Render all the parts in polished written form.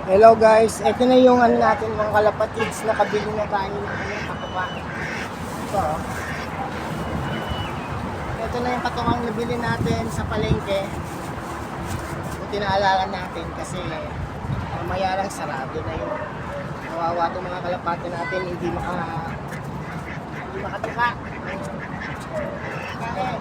Hello guys, ito na yung ano natin mga kalapatids, nakabili na tayo ng patuka. Ito oh. Ito na yung patukang nabili natin sa palengke. Buti naalala natin kasi mamaya lang sarado na yun. Kawawa itong mga kalapati natin, hindi makatuka. Okay.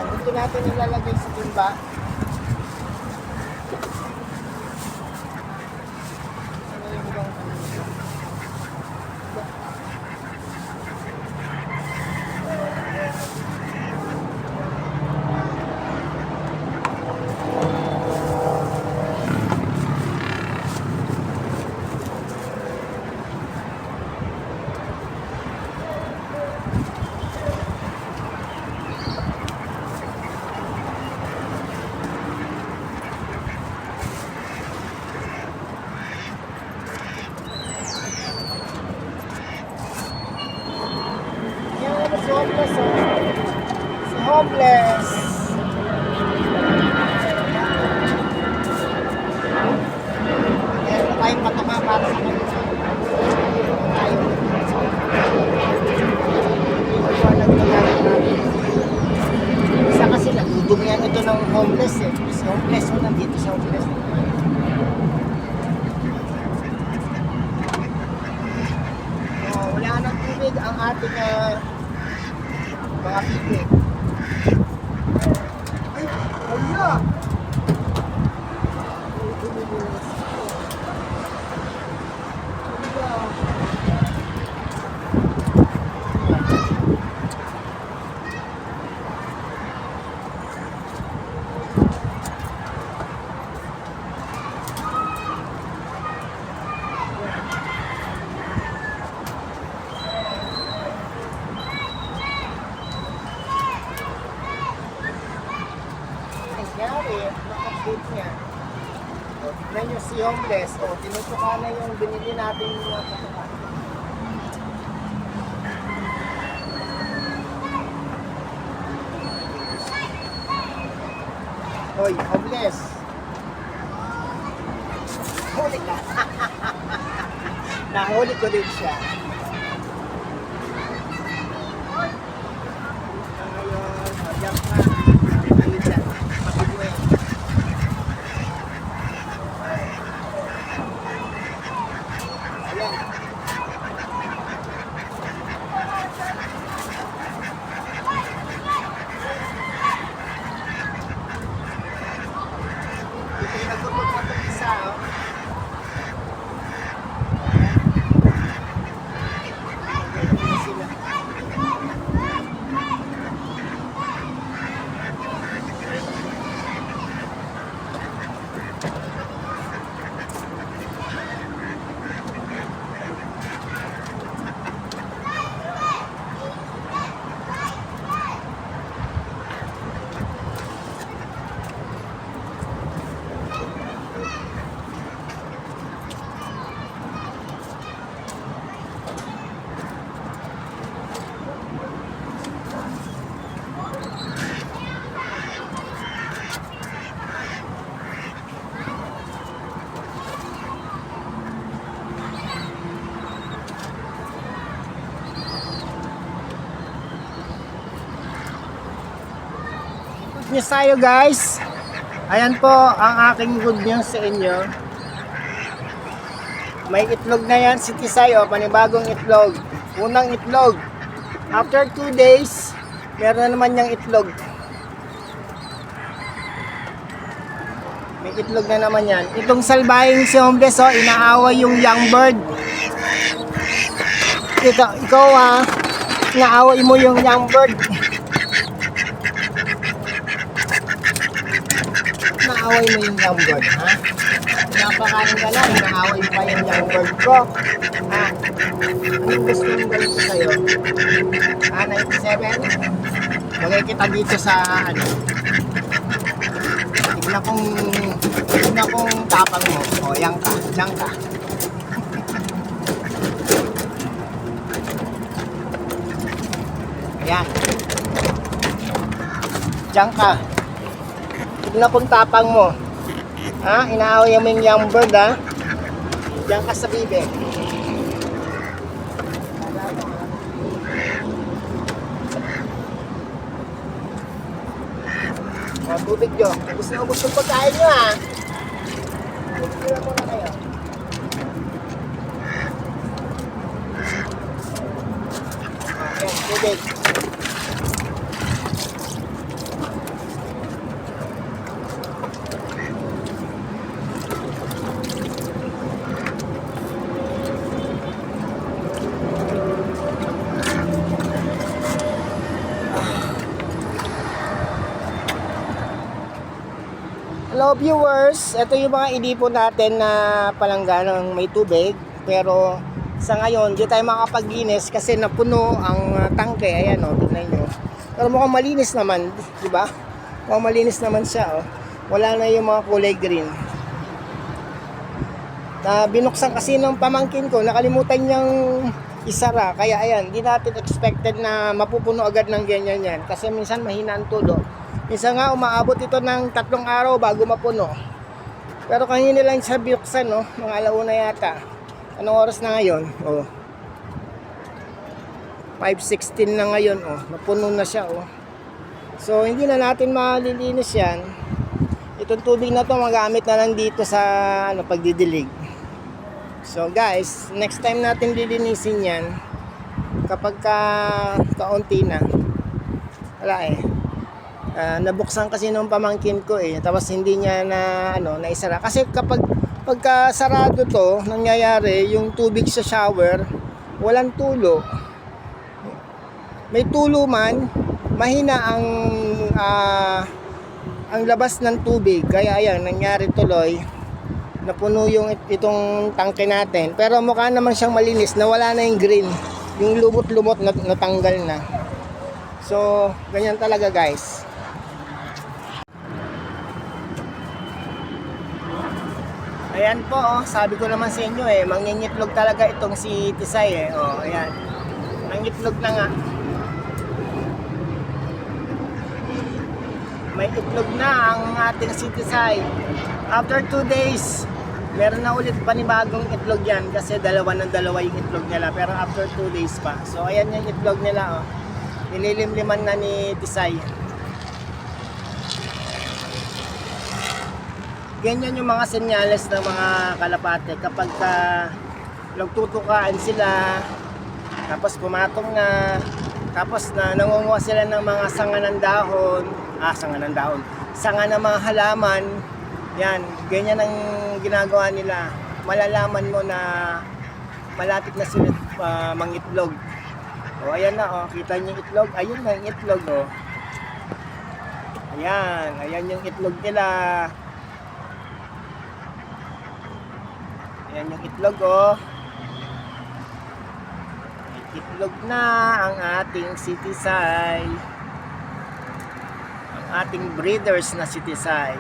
Dito natin ilalagay sa timba. Ano yung ibang si homeless, oh. Si homeless. Meron tayong patuka para sa kanila. Tayo. Isa kasi nadudumihan ito ng homeless eh. Si homeless mo nandito sa homeless. Wala nang tubig ang ating mga pipig. Ay, wala! Nangyari, nakapit niya. O, tignan nyo si homeless. O, tinutuka na yung binili natin mga patuka. Hoy, homeless. Huli ka. Nahuli ko din siya. Ngayon, hajak na. Ayun siya. Pakiguin. Ayan. Ito yung nagtutok na itong isa, oh. Sila. Good news tayo guys. Ayan po ang aking good news sa inyo. May itlog na yan si Tisay, oh, panibagong itlog. Unang itlog. After 2 days, meron na naman niyang itlog. May itlog na naman yan. Itong salbahing si homeless, oh, inaaway yung young bird. Ikaw inaaway mo yung young bird. Inaaway mo yung young bird, ha? Napakain ka na, inaaway pa yung young bird ko. Ha? Anong gusto mong gawin ko sa'yo? 97? Bagay kita dito sa ano. Tignan kong tapang mo. O, yan ka. Diyan ka. Diyan ka. Tignan kung tapang mo. Ha? Inaaway mo yung young bird, ha? Diyan ka sa bibe. O, tubig nyo. Gusto na gusto pagkain nyo, ha? Tira muna kayo. Ayan, tubig. Hello viewers, ito yung mga idipon natin na palangganang may tubig, pero sa ngayon di tayo makapaglinis kasi napuno ang tangke. Ayan o, tignan nyo. Pero mukhang malinis naman, di ba? Mukhang malinis naman siya, oh. Wala na yung mga kulay green. Binuksan kasi ng pamangkin ko, nakalimutan niyang isara, kaya ayan, di natin expected na mapupuno agad ng ganyan yan kasi minsan mahina ang tulo. Minsan nga umaabot ito ng 3 araw bago mapuno. Pero kanina lang siya buksan, no? Mga alauna yata. Anong oras na ngayon? Oh. 5:16 na ngayon, oh. Napuno na siya, oh. So hindi na natin malilinis yan. Itong tubig na to magamit na lang dito sa pagdidilig. So guys, next time natin lilinisin yan kapag kaunti na. Wala eh. Nabuksan kasi nung pamangkin ko eh, tapos hindi niya naisara kasi pagka sarado to, nangyayari yung tubig sa shower walang tulo, may tulo man, mahina ang labas ng tubig, kaya ayan, nangyari tuloy napuno yung itong tangke natin, pero mukha naman siyang malinis, nawala na yung green, yung lumot-lumot natanggal na. So ganyan talaga guys. Ayan po, oh, sabi ko naman sa inyo eh, mangingitlog talaga itong si Tisay eh. Oh, ayan. Nangitlog na nga. May itlog na ang ating si Tisay. After 2 days, meron na ulit panibagong itlog yan kasi dalawa yung itlog nila. Pero after 2 days pa. So ayan yung itlog nila, oh. Nililimliman na ni Tisay. Ganyan yung mga senyales ng mga kalapate kapag nagtutukaan sila, tapos pumatong na, tapos nangunguha sila ng mga sanga ng dahon, sanga ng mga halaman. Yan, ganyan ang ginagawa nila. Malalaman mo na malapit na sila mangitlog. O ayan na, oh, kita niyo yung itlog, ayun na yung itlog, oh. Ayan yung itlog nila. Ayan yung itlog, oh. Itlog na ang ating si Tisay. Ang ating breeders na si Tisay.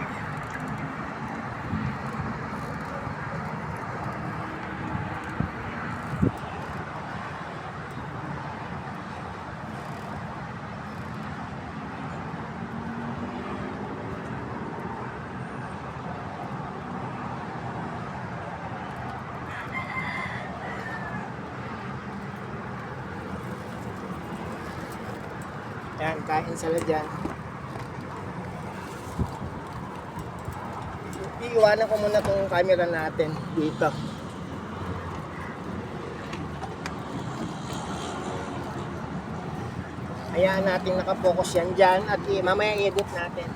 Ayan, kain sila dyan. Iiwanan ko muna tong camera natin dito. Hayaan natin nakapokus yan dyan at mamaya i-edit natin.